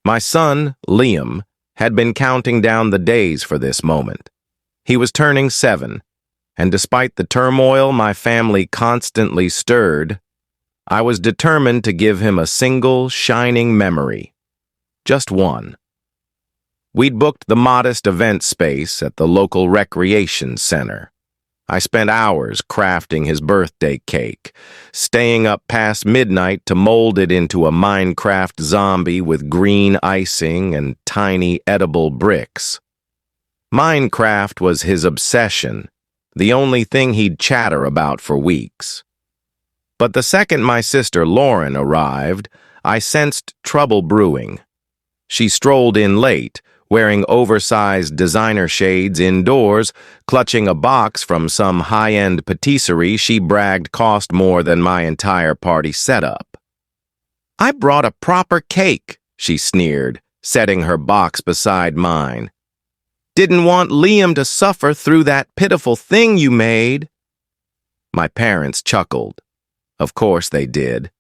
My son, Liam, had been counting down the days for this moment. He was turning 7, and despite the turmoil my family constantly stirred, I was determined to give him a single, shining memory. Just one. We'd booked the modest event space at the local recreation center. I spent hours crafting his birthday cake, staying up past midnight to mold it into a Minecraft zombie with green icing and tiny edible bricks. Minecraft was his obsession, the only thing he'd chatter about for weeks. But the second my sister Lauren arrived, I sensed trouble brewing. She strolled in late, wearing oversized designer shades indoors, clutching a box from some high-end patisserie she bragged cost more than my entire party setup. "I brought a proper cake," she sneered, setting her box beside mine. "Didn't want Liam to suffer through that pitiful thing you made." My parents chuckled. Of course they did.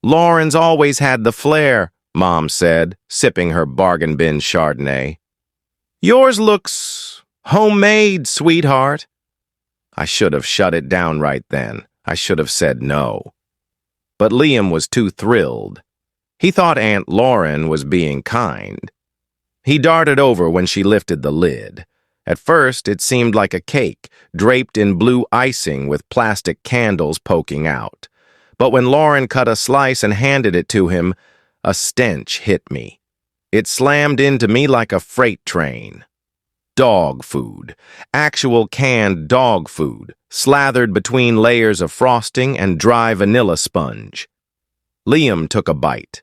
"Lauren's always had the flair," Mom said, sipping her bargain bin Chardonnay. "Yours looks homemade, sweetheart." I should have shut it down right then. I should have said no. But Liam was too thrilled. He thought Aunt Lauren was being kind. He darted over when she lifted the lid. At first, it seemed like a cake, draped in blue icing with plastic candles poking out. But when Lauren cut a slice and handed it to him, a stench hit me. It slammed into me like a freight train. Dog food. Actual canned dog food, slathered between layers of frosting and dry vanilla sponge. Liam took a bite.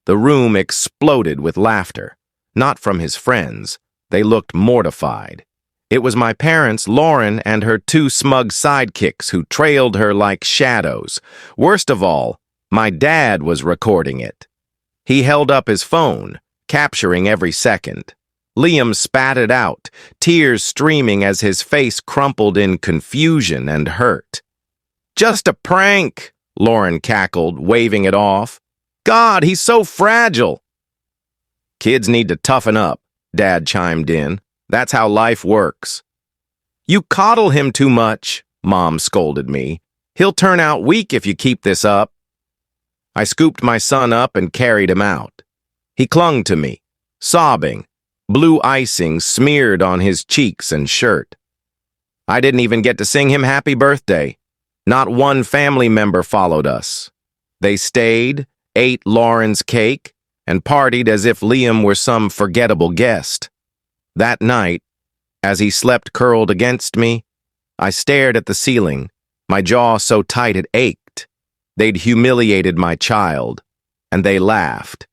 The room exploded with laughter. Not from his friends. They looked mortified. It was my parents, Lauren, and her 2 smug sidekicks who trailed her like shadows. Worst of all, my dad was recording it. He held up his phone, capturing every second. Liam spat it out, tears streaming as his face crumpled in confusion and hurt. "Just a prank," Lauren cackled, waving it off. "God, he's so fragile." "Kids need to toughen up," Dad chimed in. "That's how life works." "You coddle him too much," Mom scolded me. "He'll turn out weak if you keep this up." I scooped my son up and carried him out. He clung to me, sobbing, blue icing smeared on his cheeks and shirt. I didn't even get to sing him happy birthday. Not one family member followed us. They stayed, ate Lauren's cake, and partied as if Liam were some forgettable guest. That night, as he slept curled against me, I stared at the ceiling, my jaw so tight it ached. They'd humiliated my child, and they laughed.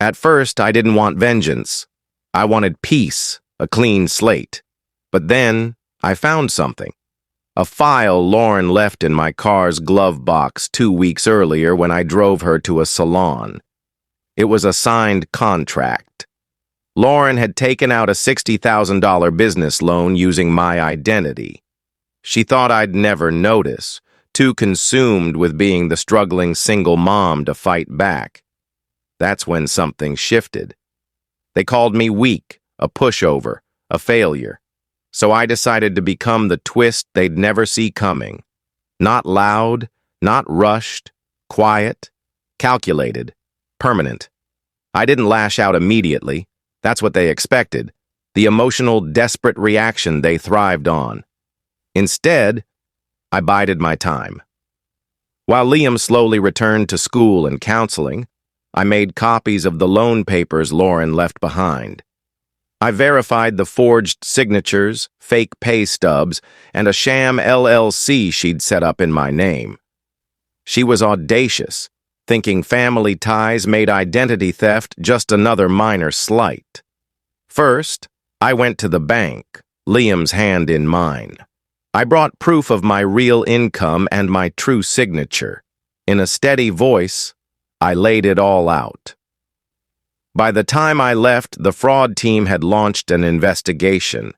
At first, I didn't want vengeance. I wanted peace, a clean slate. But then, I found something. A file Lauren left in my car's glove box 2 weeks earlier when I drove her to a salon. It was a signed contract. Lauren had taken out a $60,000 business loan using my identity. She thought I'd never notice, too consumed with being the struggling single mom to fight back. That's when something shifted. They called me weak, a pushover, a failure. So I decided to become the twist they'd never see coming. Not loud, not rushed, quiet, calculated, permanent. I didn't lash out immediately. That's what they expected, the emotional, desperate reaction they thrived on. Instead, I bided my time. While Liam slowly returned to school and counseling, I made copies of the loan papers Lauren left behind. I verified the forged signatures, fake pay stubs, and a sham LLC she'd set up in my name. She was audacious, thinking family ties made identity theft just another minor slight. First, I went to the bank, Liam's hand in mine. I brought proof of my real income and my true signature. In a steady voice, I laid it all out. By the time I left, the fraud team had launched an investigation.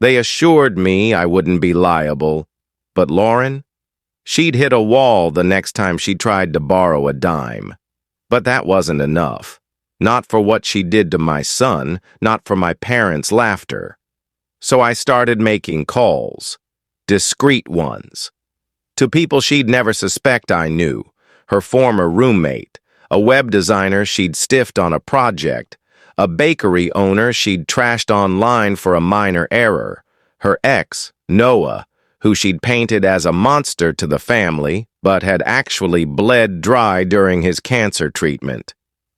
They assured me I wouldn't be liable, but Lauren? She'd hit a wall the next time she tried to borrow a dime. But that wasn't enough. Not for what she did to my son, not for my parents' laughter. So I started making calls, discreet ones, to people she'd never suspect I knew, her former roommate, a web designer she'd stiffed on a project, a bakery owner she'd trashed online for a minor error, her ex, Noah, who she'd painted as a monster to the family, but had actually bled dry during his cancer treatment.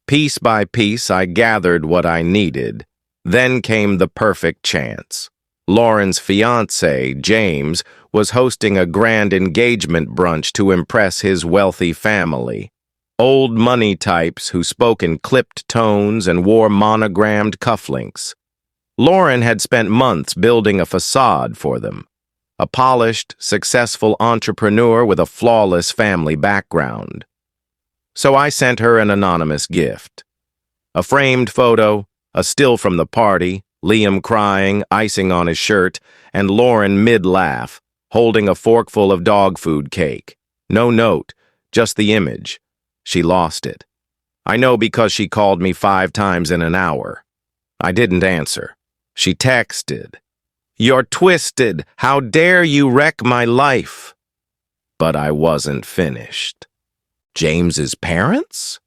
Piece by piece, I gathered what I needed. Then came the perfect chance. Lauren's fiancé, James, was hosting a grand engagement brunch to impress his wealthy family. Old money types who spoke in clipped tones and wore monogrammed cufflinks. Lauren had spent months building a facade for them. A polished, successful entrepreneur with a flawless family background. So I sent her an anonymous gift. A framed photo, a still from the party, Liam crying, icing on his shirt, and Lauren mid-laugh, holding a forkful of dog food cake. No note, just the image. She lost it. I know because she called me 5 times in an hour. I didn't answer. She texted, "You're twisted. How dare you wreck my life?" But I wasn't finished. James's parents?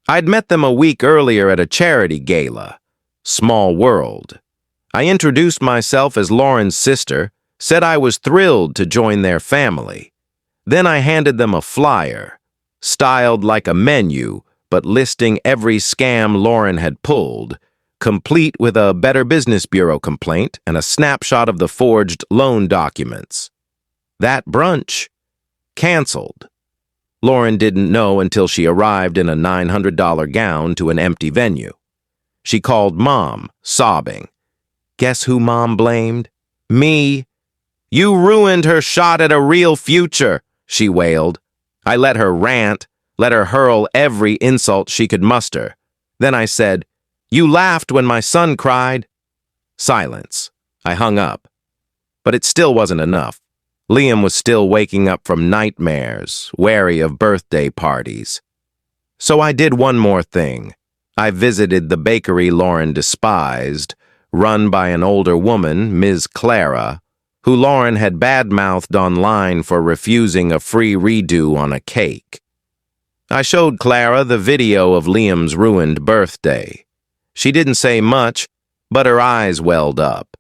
I'd met them a week earlier at a charity gala. Small world. I introduced myself as Lauren's sister, said I was thrilled to join their family. Then I handed them a flyer, styled like a menu, but listing every scam Lauren had pulled, complete with a Better Business Bureau complaint and a snapshot of the forged loan documents. That brunch? Canceled. Lauren didn't know until she arrived in a $900 gown to an empty venue. She called Mom, sobbing. Guess who Mom blamed? Me. "You ruined her shot at a real future," she wailed. I let her rant, let her hurl every insult she could muster. Then I said, "You laughed when my son cried." Silence. I hung up. But it still wasn't enough. Liam was still waking up from nightmares, wary of birthday parties. So I did one more thing. I visited the bakery Lauren despised, run by an older woman, Ms. Clara, who Lauren had badmouthed online for refusing a free redo on a cake. I showed Clara the video of Liam's ruined birthday. She didn't say much, but her eyes welled up.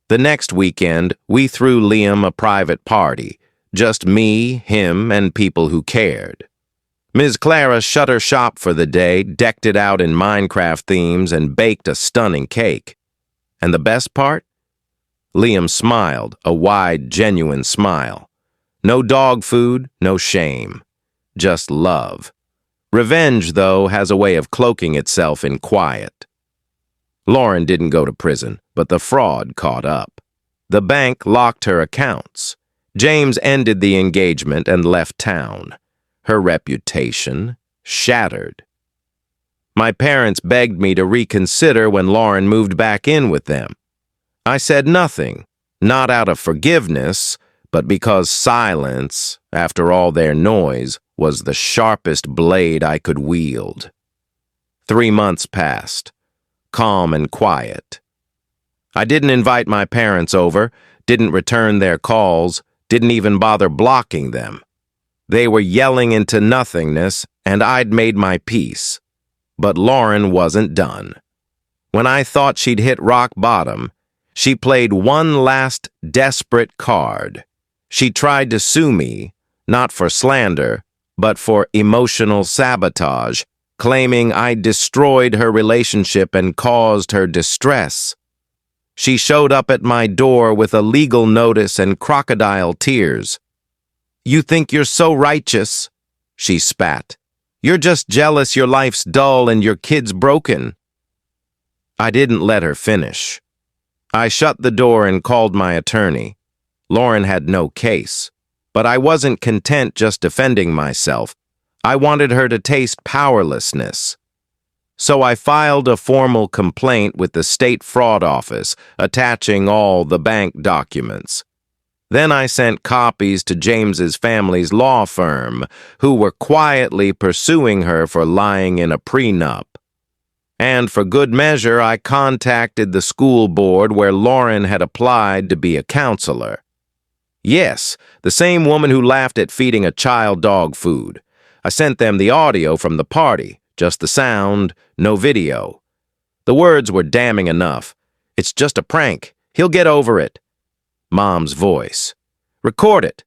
The next weekend, we threw Liam a private party, just me, him, and people who cared. Ms. Clara shut her shop for the day, decked it out in Minecraft themes, and baked a stunning cake. And the best part? Liam smiled, a wide, genuine smile. No dog food, no shame. Just love. Revenge, though, has a way of cloaking itself in quiet. Lauren didn't go to prison, but the fraud caught up. The bank locked her accounts. James ended the engagement and left town. Her reputation shattered. My parents begged me to reconsider when Lauren moved back in with them. I said nothing, not out of forgiveness, but because silence, after all their noise, was the sharpest blade I could wield. 3 months passed, calm and quiet. I didn't invite my parents over, didn't return their calls, didn't even bother blocking them. They were yelling into nothingness, and I'd made my peace. But Lauren wasn't done. When I thought she'd hit rock bottom, she played one last desperate card. She tried to sue me, not for slander, but for emotional sabotage, claiming I'd destroyed her relationship and caused her distress. She showed up at my door with a legal notice and crocodile tears. "You think you're so righteous," she spat. "You're just jealous your life's dull and your kid's broken." I didn't let her finish. I shut the door and called my attorney. Lauren had no case, but I wasn't content just defending myself. I wanted her to taste powerlessness. So I filed a formal complaint with the state fraud office, attaching all the bank documents. Then I sent copies to James's family's law firm, who were quietly pursuing her for lying in a prenup. And for good measure, I contacted the school board where Lauren had applied to be a counselor. Yes, the same woman who laughed at feeding a child dog food. I sent them the audio from the party, just the sound, no video. The words were damning enough. "It's just a prank. He'll get over it." Mom's voice. "Record it.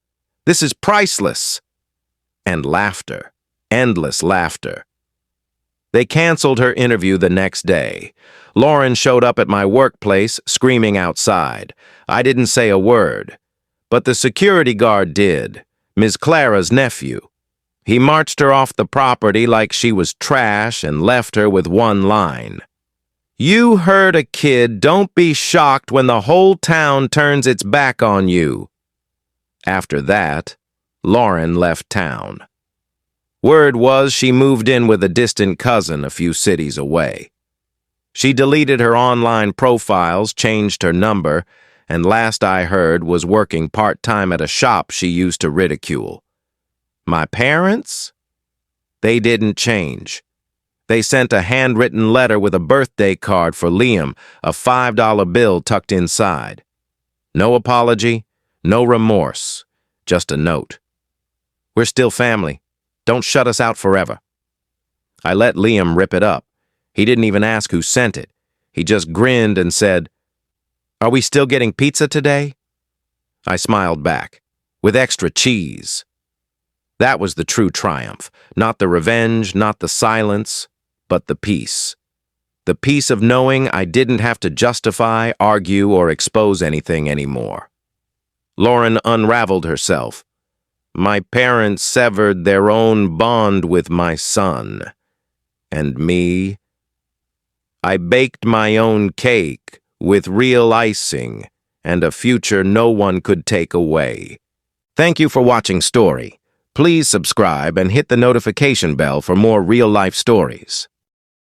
This is priceless." And laughter. Endless laughter. They canceled her interview the next day. Lauren showed up at my workplace, screaming outside. I didn't say a word. But the security guard did, Ms. Clara's nephew. He marched her off the property like she was trash and left her with one line. "You hurt a kid, don't be shocked when the whole town turns its back on you." After that, Lauren left town. Word was she moved in with a distant cousin a few cities away. She deleted her online profiles, changed her number, and last I heard was working part-time at a shop she used to ridicule. My parents? They didn't change. They sent a handwritten letter with a birthday card for Liam, a $5 bill tucked inside. No apology, no remorse, just a note. "We're still family. Don't shut us out forever." I let Liam rip it up. He didn't even ask who sent it. He just grinned and said, "Are we still getting pizza today?" I smiled back, "With extra cheese." That was the true triumph. Not the revenge, not the silence, but the peace. The peace of knowing I didn't have to justify, argue, or expose anything anymore. Lauren unraveled herself. "My parents severed their own bond with my son. And me? I baked my own cake with real icing and a future no one could take away." Thank you for watching Story. Please subscribe and hit the notification bell for more real-life stories.